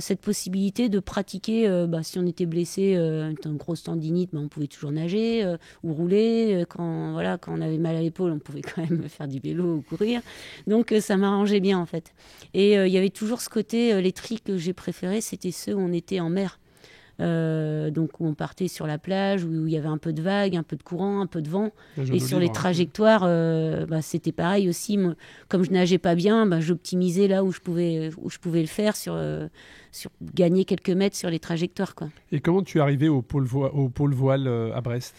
cette possibilité de pratiquer, si on était blessé, une grosse tendinite, on pouvait toujours nager ou rouler. Quand on avait mal à l'épaule, on pouvait quand même faire du vélo ou courir. Donc ça m'arrangeait bien en fait. Et il y avait toujours ce côté, les tris que j'ai préférés, c'était ceux où on était en mer. Donc où on partait sur la plage, où il y avait un peu de vagues, un peu de courant, un peu de vent. Et sur les trajectoires, c'était pareil aussi. Moi, comme je nageais pas bien, j'optimisais là où je pouvais le faire sur gagner quelques mètres sur les trajectoires, quoi. Et comment tu es arrivé au pôle voile à Brest ?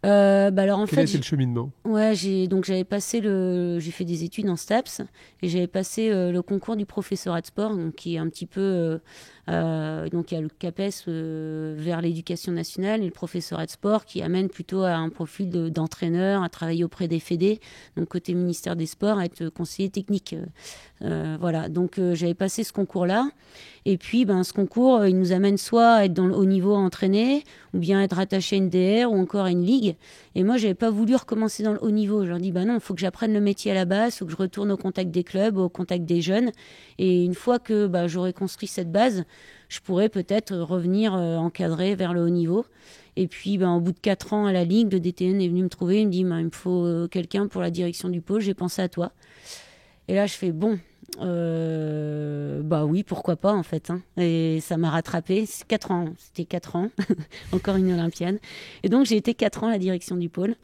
Alors en Quel était le cheminement ? Ouais, j'ai fait des études en STAPS et j'avais passé le concours du professorat de sport, donc qui est un petit peu donc il y a le CAPES vers l'éducation nationale et le professorat de sport qui amène plutôt à un profil d'entraîneur, à travailler auprès des fédés, donc côté ministère des Sports, à être conseiller technique. Voilà, donc j'avais passé ce concours-là. Et puis, ce concours, il nous amène soit à être dans le haut niveau à entraîner, ou bien à être rattaché à une DR ou encore à une ligue. Et moi, j'avais pas voulu recommencer dans le haut niveau. Je leur dis, non, il faut que j'apprenne le métier à la base, il faut que je retourne au contact des clubs, au contact des jeunes. Et une fois que j'aurai construit cette base, je pourrais peut-être revenir encadrer vers le haut niveau. Et puis, au bout de 4 ans à la ligue, le DTN est venu me trouver, il me dit, il me faut quelqu'un pour la direction du pôle, j'ai pensé à toi. Et là, je fais, oui, pourquoi pas en fait. Hein. Et ça m'a rattrapé. C'était 4 ans, encore une olympiade. Et donc j'ai été 4 ans à la direction du pôle.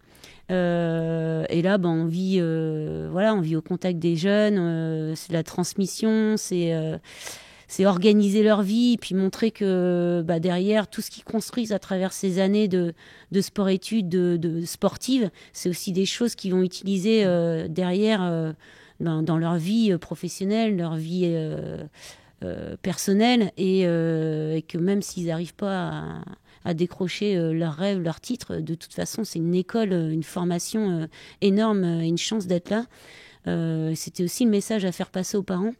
Et là, on vit au contact des jeunes. C'est la transmission, c'est organiser leur vie, puis montrer que derrière tout ce qu'ils construisent à travers ces années de sport-études, de sportives, c'est aussi des choses qu'ils vont utiliser derrière. Dans leur vie professionnelle, leur vie personnelle, et que même s'ils n'arrivent pas à décrocher leur rêve, leur titre, de toute façon, c'est une école, une formation énorme, et une chance d'être là. C'était aussi le message à faire passer aux parents.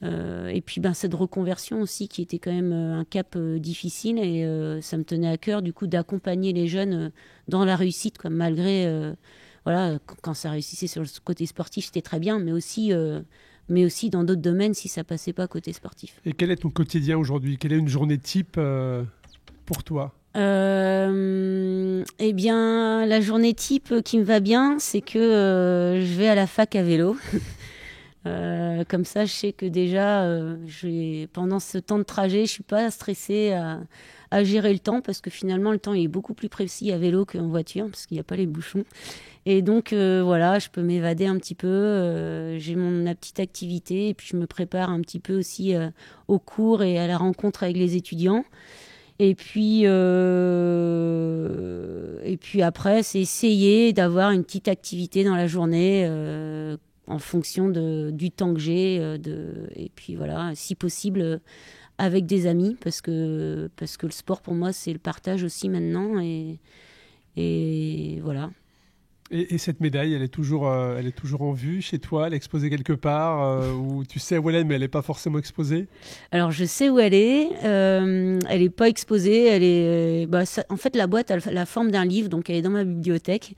Et puis cette reconversion aussi qui était quand même un cap difficile, et ça me tenait à cœur du coup d'accompagner les jeunes dans la réussite, quoi, malgré... quand ça réussissait sur le côté sportif, c'était très bien, mais aussi dans d'autres domaines si ça passait pas côté sportif. Et quel est ton quotidien aujourd'hui ? Quelle est une journée type pour toi ? Eh bien, la journée type qui me va bien, c'est que je vais à la fac à vélo. Comme ça, je sais que déjà, pendant ce temps de trajet, je ne suis pas stressée à gérer le temps parce que finalement, le temps est beaucoup plus précis à vélo qu'en voiture parce qu'il n'y a pas les bouchons. Et donc, voilà, je peux m'évader un petit peu. J'ai ma petite activité et puis je me prépare un petit peu aussi aux cours et à la rencontre avec les étudiants. Et puis après, c'est essayer d'avoir une petite activité dans la journée en fonction du temps que j'ai. Et puis voilà, si possible, avec des amis, parce que le sport, pour moi, c'est le partage aussi maintenant. Et voilà. Et cette médaille, elle est toujours en vue chez toi, elle est exposée quelque part, où tu sais où elle est, mais elle n'est pas forcément exposée? Alors, je sais où elle est. Elle n'est pas exposée. En fait, la boîte a la forme d'un livre, donc elle est dans ma bibliothèque.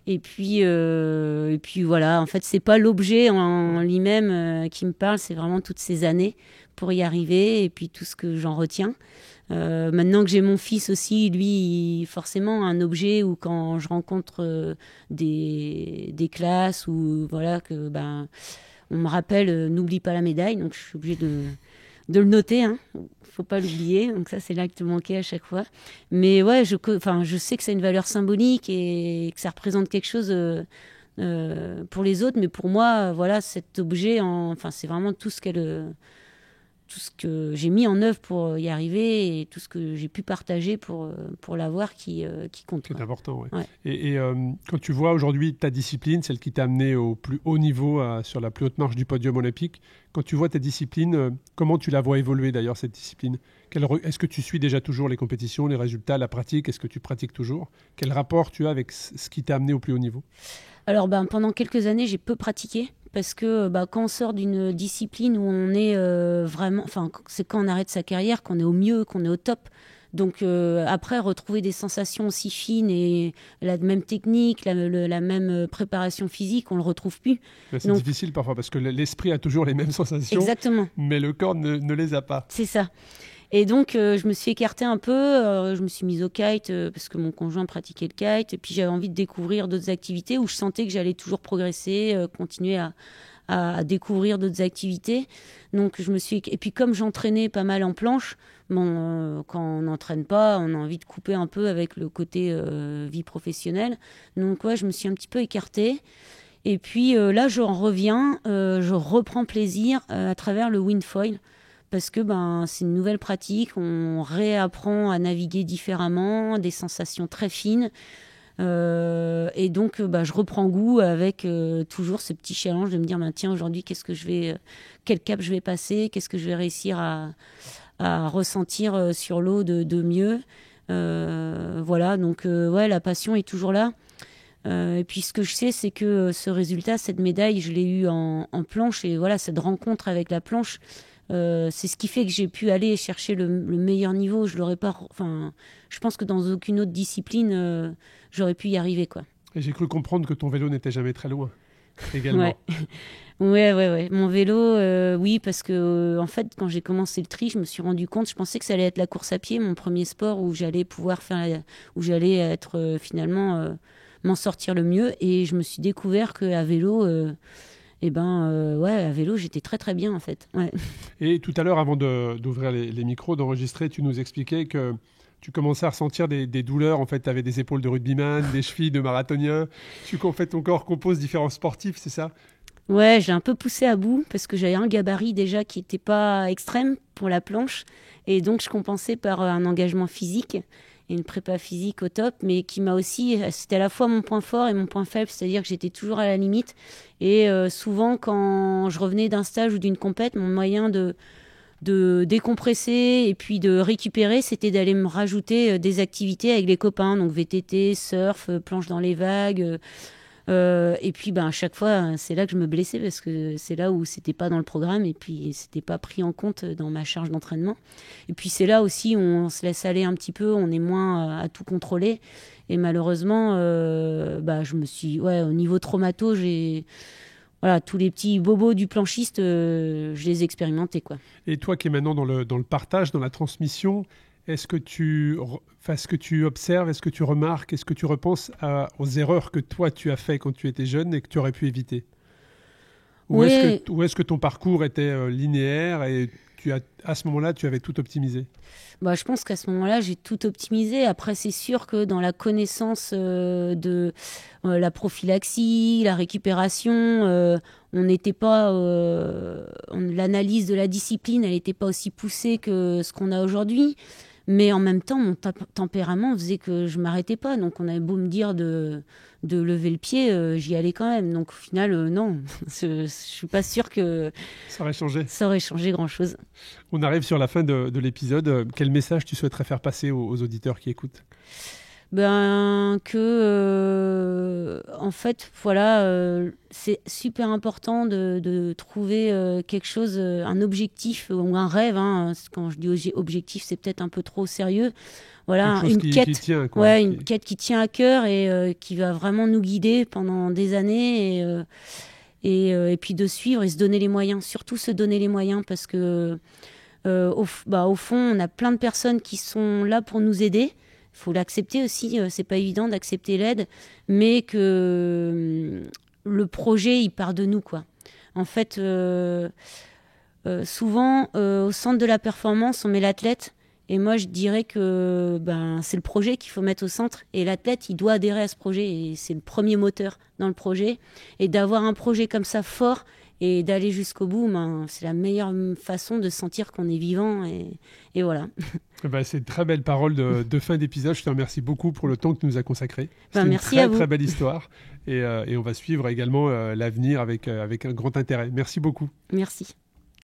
Et puis voilà. En fait, c'est pas l'objet en lui-même qui me parle, c'est vraiment toutes ces années pour y arriver et puis tout ce que j'en retiens. Maintenant que j'ai mon fils aussi, lui, forcément, un objet où quand je rencontre des classes ou voilà que on me rappelle, n'oublie pas la médaille, donc je suis obligée de le noter, hein. Faut pas l'oublier, donc ça c'est l'acte manqué à chaque fois. Mais ouais, je sais que c'est une valeur symbolique et que ça représente quelque chose pour les autres, mais pour moi, voilà, cet objet, c'est vraiment tout ce que j'ai mis en œuvre pour y arriver et tout ce que j'ai pu partager pour l'avoir qui compte. C'est important, ouais. Ouais. Et quand tu vois aujourd'hui ta discipline, celle qui t'a amené au plus haut niveau sur la plus haute marche du podium olympique, quand tu vois ta discipline, comment tu la vois évoluer d'ailleurs, cette discipline? Est-ce que tu suis déjà toujours les compétitions, les résultats, la pratique? Est-ce que tu pratiques toujours? Quel rapport tu as avec ce qui t'a amené au plus haut niveau? Alors pendant quelques années, j'ai peu pratiqué parce que quand on sort d'une discipline où on est vraiment, c'est quand on arrête sa carrière, qu'on est au mieux, qu'on est au top. Donc après, retrouver des sensations aussi fines et la même technique, la même préparation physique, on le retrouve plus. C'est difficile parfois parce que l'esprit a toujours les mêmes sensations. Exactement. Mais le corps ne les a pas. C'est ça. Et donc, je me suis écartée un peu, je me suis mise au kite parce que mon conjoint pratiquait le kite, et puis j'avais envie de découvrir d'autres activités où je sentais que j'allais toujours progresser, continuer à découvrir d'autres activités. Donc, et puis comme j'entraînais pas mal en planche, quand on n'entraîne pas, on a envie de couper un peu avec le côté vie professionnelle. Donc, ouais, je me suis un petit peu écartée. Et puis là, je reprends plaisir à travers le windfoil. Parce que c'est une nouvelle pratique, on réapprend à naviguer différemment, des sensations très fines. Et donc, je reprends goût avec toujours ce petit challenge de me dire, tiens, aujourd'hui, quel cap je vais passer, qu'est-ce que je vais réussir à ressentir sur l'eau de mieux. Voilà, donc ouais, la passion est toujours là. Et puis ce que je sais, c'est que ce résultat, cette médaille, je l'ai eu en planche. Et voilà, cette rencontre avec la planche, c'est ce qui fait que j'ai pu aller chercher le meilleur niveau. Je l'aurais pas. Je pense que dans aucune autre discipline, j'aurais pu y arriver, quoi. Et j'ai cru comprendre que ton vélo n'était jamais très loin, également. Ouais. Mon vélo, oui, parce que en fait, quand j'ai commencé le tri, je me suis rendu compte. Je pensais que ça allait être la course à pied, mon premier sport où j'allais être finalement m'en sortir le mieux. Et je me suis découvert qu'à vélo. À vélo, j'étais très très bien en fait. Ouais. Et tout à l'heure, avant d'ouvrir les micros, d'enregistrer, tu nous expliquais que tu commençais à ressentir des douleurs. En fait, tu avais des épaules de rugbyman, des chevilles de marathonien. En fait, ton corps compose différents sportifs, c'est ça? Ouais, j'ai un peu poussé à bout parce que j'avais un gabarit déjà qui n'était pas extrême pour la planche. Et donc, je compensais par un engagement physique et une prépa physique au top, mais qui m'a aussi... C'était à la fois mon point fort et mon point faible, c'est-à-dire que j'étais toujours à la limite. Et souvent, quand je revenais d'un stage ou d'une compète, mon moyen de décompresser et puis de récupérer, c'était d'aller me rajouter des activités avec les copains, donc VTT, surf, planche dans les vagues. Et puis à chaque fois, c'est là que je me blessais parce que c'est là où c'était pas dans le programme et puis c'était pas pris en compte dans ma charge d'entraînement. Et puis c'est là aussi où on se laisse aller un petit peu, on est moins à tout contrôler. Et malheureusement, je me suis, au niveau traumato, voilà, tous les petits bobos du planchiste, je les ai expérimentés, quoi. Et toi qui es maintenant dans le partage, dans la transmission, est-ce que tu observes, est-ce que tu remarques, est-ce que tu repenses aux erreurs que toi tu as fait quand tu étais jeune et que tu aurais pu éviter? Ou Oui. est-ce que ton parcours était linéaire et à ce moment-là, tu avais tout optimisé? Je pense qu'à ce moment-là, j'ai tout optimisé. Après, c'est sûr que dans la connaissance de la prophylaxie, la récupération, on n'était pas. L'analyse de la discipline, elle n'était pas aussi poussée que ce qu'on a aujourd'hui. Mais en même temps, mon tempérament faisait que je m'arrêtais pas. Donc, on avait beau me dire de lever le pied, j'y allais quand même. Donc, au final, non. Je suis pas sûre que ça aurait changé grand-chose. On arrive sur la fin de l'épisode. Quel message tu souhaiterais faire passer aux auditeurs qui écoutent? En fait, voilà, c'est super important de trouver quelque chose, un objectif ou un rêve. Hein. Quand je dis objectif, c'est peut-être un peu trop sérieux. Voilà, une quête qui tient, quoi. Ouais, une quête qui tient à cœur et qui va vraiment nous guider pendant des années et puis de suivre et se donner les moyens. Surtout se donner les moyens parce que au fond, on a plein de personnes qui sont là pour nous aider. Il faut l'accepter aussi, c'est pas évident d'accepter l'aide, mais que le projet, il part de nous, quoi. En fait, souvent, au centre de la performance, on met l'athlète, et moi, je dirais que c'est le projet qu'il faut mettre au centre, et l'athlète, il doit adhérer à ce projet, et c'est le premier moteur dans le projet, et d'avoir un projet comme ça fort, et d'aller jusqu'au bout, c'est la meilleure façon de sentir qu'on est vivant, et voilà. C'est une très belle parole de fin d'épisode. Je te remercie beaucoup pour le temps que tu nous as consacré. C'est merci à vous. Une très belle histoire. Et on va suivre également l'avenir avec un grand intérêt. Merci beaucoup. Merci.